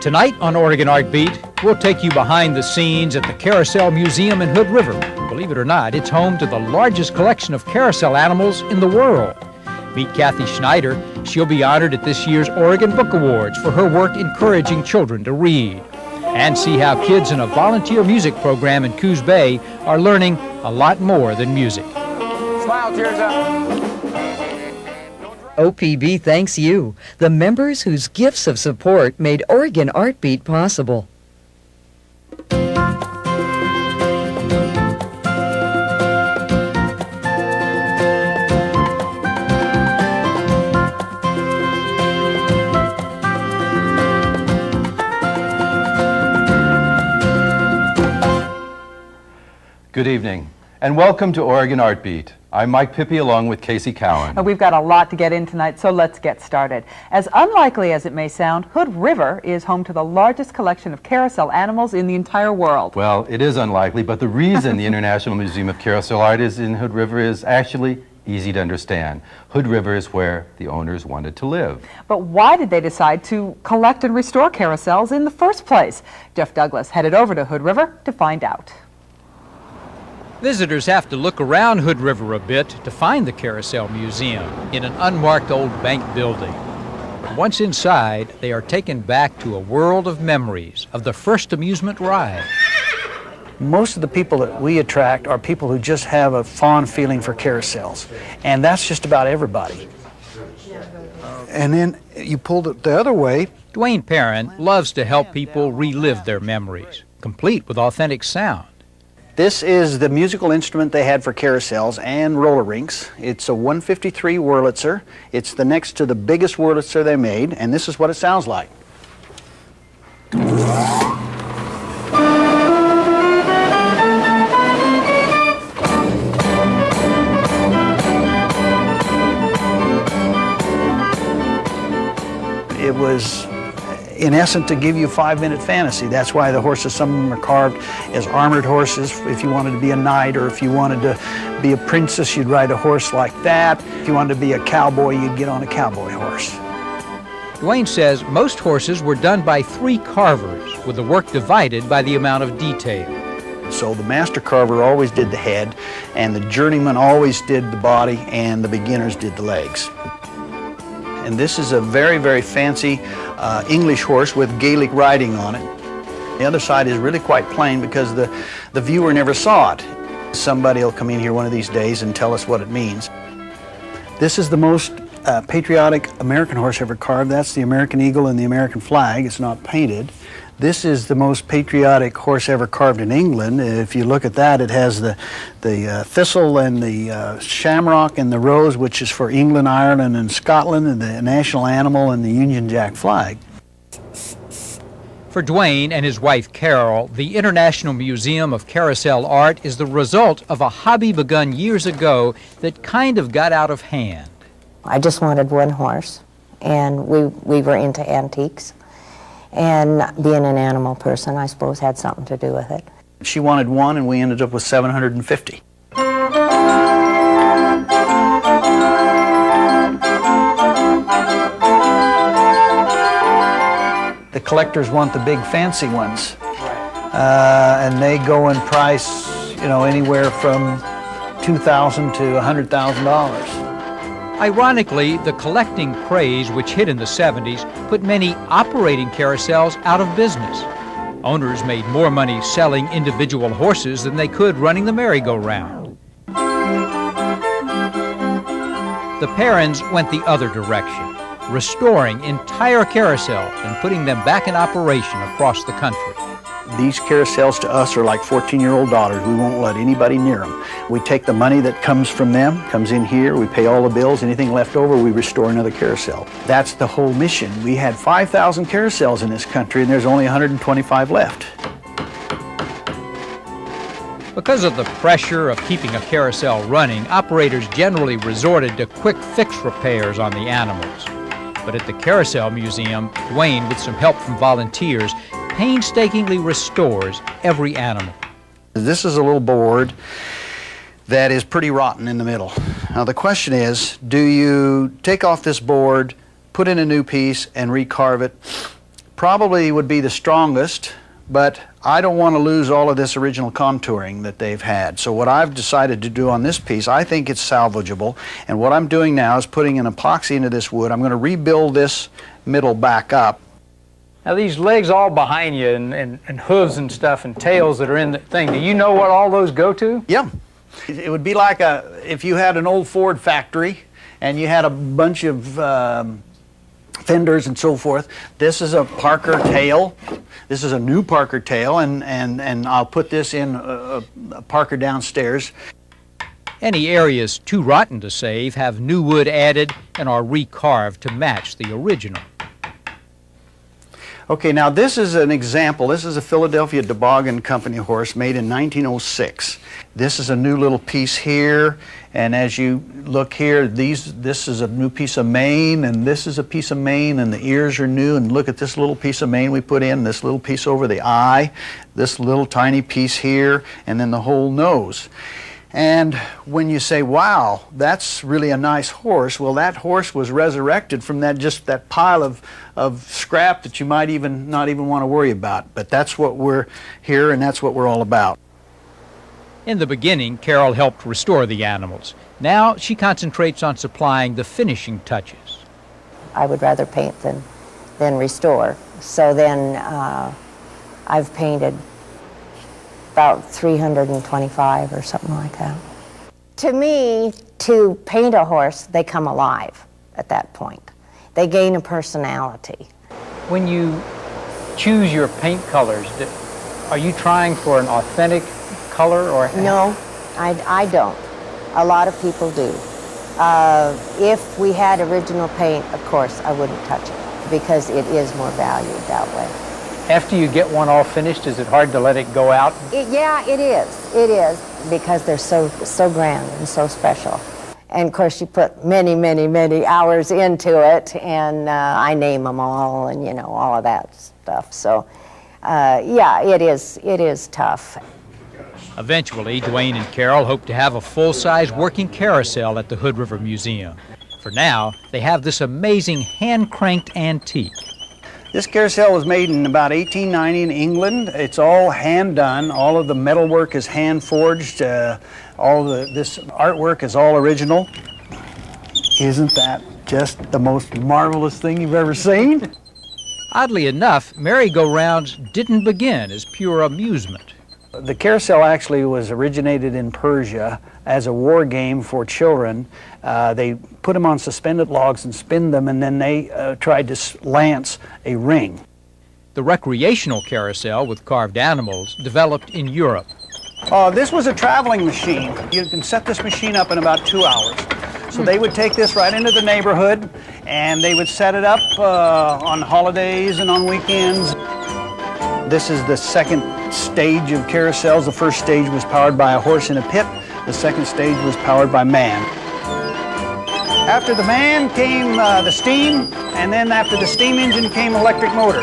Tonight on Oregon Art Beat, we'll take you behind the scenes at the Carousel Museum in Hood River. Believe it or not, it's home to the largest collection of carousel animals in the world. Meet Kathy Schneider. She'll be honored at this year's Oregon Book Awards for her work encouraging children to read. And see how kids in a volunteer music program in Coos Bay are learning a lot more than music. Smile, tears up. OPB thanks you, the members whose gifts of support made Oregon Art Beat possible. Good evening, and welcome to Oregon Art Beat. I'm Mike Pippy along with Casey Cowan. We've got a lot to get in tonight, so let's get started. As unlikely as it may sound, Hood River is home to the largest collection of carousel animals in the entire world. Well, it is unlikely, but the reason the International Museum of Carousel Art is in Hood River is actually easy to understand. Hood River is where the owners wanted to live. But why did they decide to collect and restore carousels in the first place? Jeff Douglas headed over to Hood River to find out. Visitors have to look around Hood River a bit to find the Carousel Museum in an unmarked old bank building. Once inside, they are taken back to a world of memories of the first amusement ride. Most of the people that we attract are people who just have a fond feeling for carousels, and that's just about everybody. And then you pulled it the other way. Dwayne Perrin loves to help people relive their memories, complete with authentic sound. This is the musical instrument they had for carousels and roller rinks. It's a 153 Wurlitzer. It's the next to the biggest Wurlitzer they made, and this is what it sounds like. It was, in essence, to give you 5-minute fantasy. That's why the horses, some of them are carved as armored horses. If you wanted to be a knight, or if you wanted to be a princess, you'd ride a horse like that. If you wanted to be a cowboy, you'd get on a cowboy horse. Dwayne says most horses were done by 3 carvers, with the work divided by the amount of detail. So the master carver always did the head, and the journeyman always did the body, and the beginners did the legs. And this is a very, very fancy English horse with Gaelic writing on it. The other side is really quite plain because the viewer never saw it. Somebody will come in here one of these days and tell us what it means. This is the most patriotic American horse ever carved. That's the American eagle and the American flag. It's not painted. This is the most patriotic horse ever carved in England. If you look at that, it has the thistle and the shamrock and the rose, which is for England, Ireland, and Scotland, and the national animal and the Union Jack flag. For Dwayne and his wife Carol, the International Museum of Carousel Art is the result of a hobby begun years ago that kind of got out of hand. I just wanted one horse, and we were into antiques. And being an animal person, I suppose, had something to do with it. She wanted one, and we ended up with 750. The collectors want the big fancy ones, and they go in price, you know, anywhere from $2,000 to $100,000. Ironically, the collecting craze which hit in the 70s put many operating carousels out of business. Owners made more money selling individual horses than they could running the merry-go-round. The Perrins went the other direction, restoring entire carousels and putting them back in operation across the country. These carousels to us are like 14-year-old daughters. We won't let anybody near them. We take the money that comes from them, comes in here, we pay all the bills, anything left over, we restore another carousel. That's the whole mission. We had 5,000 carousels in this country, and there's only 125 left. Because of the pressure of keeping a carousel running, operators generally resorted to quick fix repairs on the animals. But at the Carousel Museum, Dwayne, with some help from volunteers, painstakingly restores every animal. This is a little board that is pretty rotten in the middle. Now the question is, do you take off this board, put in a new piece, and recarve it probably would be the strongest, but I don't want to lose all of this original contouring that they've had. So what I've decided to do on this piece, I think it's salvageable, and what I'm doing now is putting an epoxy into this wood. I'm going to rebuild this middle back up. Now these legs all behind you and hooves and stuff and tails that are in the thing, do you know what all those go to? Yeah. It would be like if you had an old Ford factory and you had a bunch of fenders and so forth. This is a Parker tail. This is a new Parker tail, and I'll put this in a Parker downstairs. Any areas too rotten to save have new wood added and are recarved to match the original. Okay, now this is an example. This is a Philadelphia Toboggan Company horse made in 1906. This is a new little piece here, and as you look here, this is a new piece of mane, and this is a piece of mane, and the ears are new, and look at this little piece of mane we put in, this little piece over the eye, this little tiny piece here, and then the whole nose. And when you say, wow, that's really a nice horse, well, that horse was resurrected from just that pile of scrap that you might not even want to worry about. But that's what we're here, and that's what we're all about. In the beginning, Carol helped restore the animals. Now she concentrates on supplying the finishing touches. I would rather paint than restore. So then I've painted about 325 or something like that. To me, to paint a horse, they come alive at that point. They gain a personality. When you choose your paint colors, are you trying for an authentic color or? No, I don't. A lot of people do. If we had original paint, of course, I wouldn't touch it because it is more valued that way. After you get one all finished, is it hard to let it go out? Yeah, it is. It is, because they're so grand and so special. And of course, you put many, many, many hours into it, and I name them all, and you know, all of that stuff. So, yeah, it is tough. Eventually, Dwayne and Carol hope to have a full-size working carousel at the Hood River Museum. For now, they have this amazing hand-cranked antique. This carousel was made in about 1890 in England. It's all hand done. All of the metalwork is hand forged. This artwork is all original. Isn't that just the most marvelous thing you've ever seen? Oddly enough, merry-go-rounds didn't begin as pure amusement. The carousel actually was originated in Persia as a war game for children. They put them on suspended logs and spin them, and then they tried to lance a ring. The recreational carousel with carved animals developed in Europe. This was a traveling machine. You can set this machine up in about 2 hours. So they would take this right into the neighborhood, and they would set it up on holidays and on weekends. This is the second stage of carousels. The first stage was powered by a horse in a pit. The second stage was powered by man. After the man came the steam, and then after the steam engine came electric motor.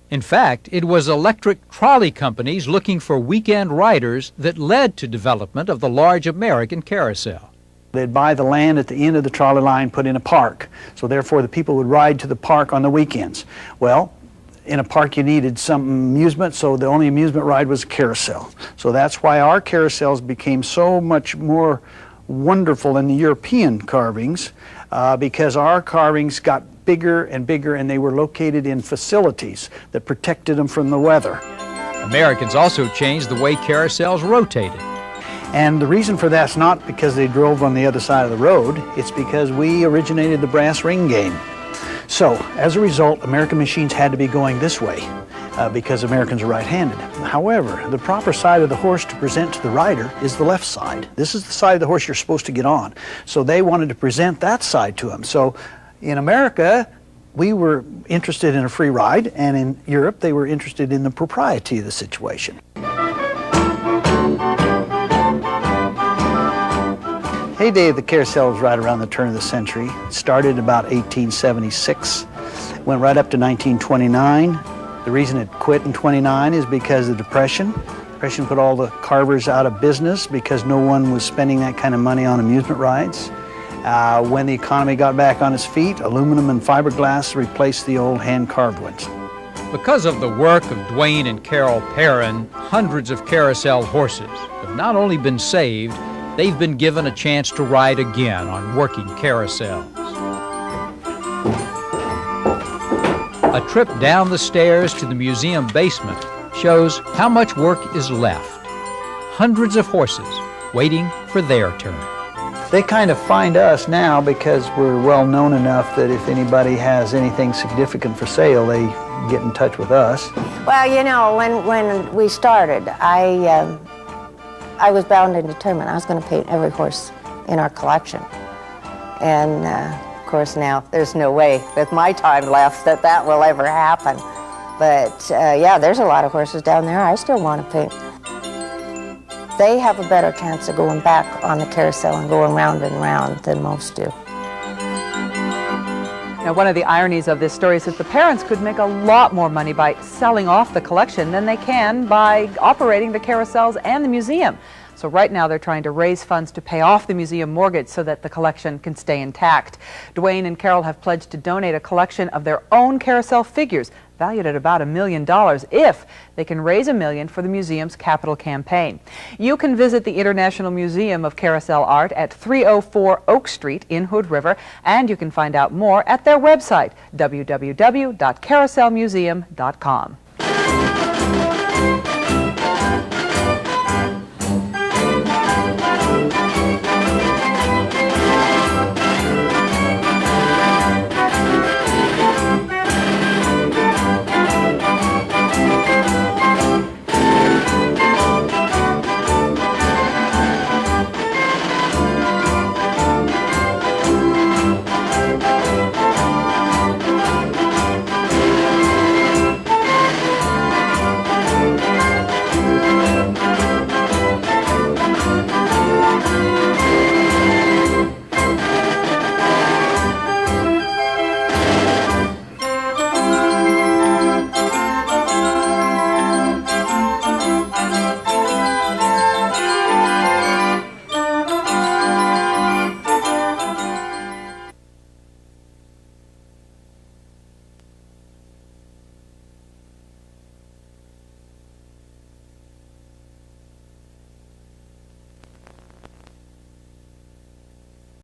In fact, it was electric trolley companies looking for weekend riders that led to development of the large American carousel. They'd buy the land at the end of the trolley line, put in a park. So therefore the people would ride to the park on the weekends. Well, in a park you needed some amusement, so the only amusement ride was a carousel. So that's why our carousels became so much more wonderful than the European carvings, because our carvings got bigger and bigger, and they were located in facilities that protected them from the weather. Americans also changed the way carousels rotated. And the reason for that's not because they drove on the other side of the road, it's because we originated the brass ring game. So, as a result, American machines had to be going this way because Americans are right-handed. However, the proper side of the horse to present to the rider is the left side. This is the side of the horse you're supposed to get on. So they wanted to present that side to him. So in America, we were interested in a free ride, and in Europe, they were interested in the propriety of the situation. Heyday of the carousel was right around the turn of the century. It started about 1876, went right up to 1929. The reason it quit in 29 is because of the Depression. Depression put all the carvers out of business because no one was spending that kind of money on amusement rides. When the economy got back on its feet, aluminum and fiberglass replaced the old hand-carved ones. Because of the work of Dwayne and Carol Perrin, hundreds of Carousel horses have not only been saved, they've been given a chance to ride again on working carousels. A trip down the stairs to the museum basement shows how much work is left. Hundreds of horses waiting for their turn. They kind of find us now because we're well known enough that if anybody has anything significant for sale, they get in touch with us. Well, you know, when we started, I was bound and determined I was going to paint every horse in our collection. And of course now there's no way with my time left that will ever happen. But yeah, there's a lot of horses down there I still want to paint. They have a better chance of going back on the carousel and going round and round than most do. Now, one of the ironies of this story is that the parents could make a lot more money by selling off the collection than they can by operating the carousels and the museum. So right now they're trying to raise funds to pay off the museum mortgage so that the collection can stay intact. Dwayne and Carol have pledged to donate a collection of their own carousel figures, valued at about $1 million, if they can raise $1 million for the museum's capital campaign. You can visit the International Museum of Carousel Art at 304 Oak Street in Hood River, and you can find out more at their website, www.carouselmuseum.com.